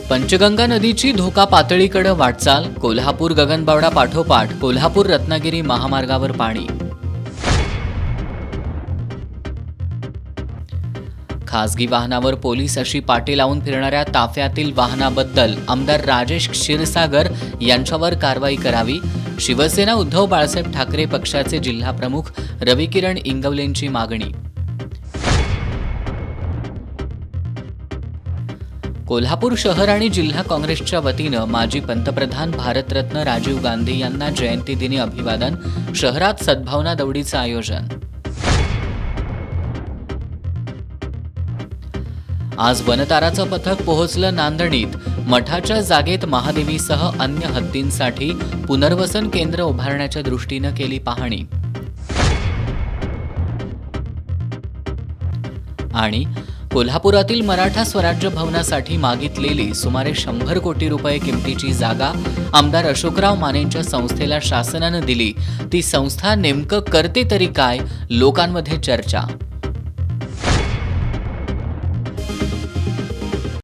पंचगंगा नदीची धोका पातळीकडे वाटचाल। कोल्हापूर गगनबावडा पाठोपाठ कोल्हापूर रत्नागिरी महामार्गावर पाणी। खासगी वाहनावर पोलीस अशी पाटी लावून फिरणाऱ्या ताफ्यातील वाहनाबद्दल आमदार राजेश क्षीरसागर यांच्यावर कारवाई करावी। शिवसेना उद्धव बाळासाहेब ठाकरे पक्षाचे जिल्हाप्रमुख रविकिरण इंगवलेंची मागणी। कोल्हापूर शहर आणि जिल्हा काँग्रेसच्या वतीनं माजी पंतप्रधान भारतरत्न राजीव गांधी यांना जयंतीदिनी अभिवादन। शहरात सद्भावना दौडीचं आयोजन। आज वनताराचं पथक पोहोचलं नांदणीत। मठाच्या जागेत महादेवीसह अन्य हत्तींसाठी पुनर्वसन केंद्र उभारण्याच्या दृष्टीनं केली पाहणी। आणि कोल्हापुरातील मराठा स्वराज्य भवनासाठी मागितलेली सुमारे 100 कोटी रुपये किमतीची जागा आमदार अशोकराव मानेंच्या संस्थेला शासनानं दिली। ती संस्था नेमकं करते तरी काय, लोकांमध्ये चर्चा।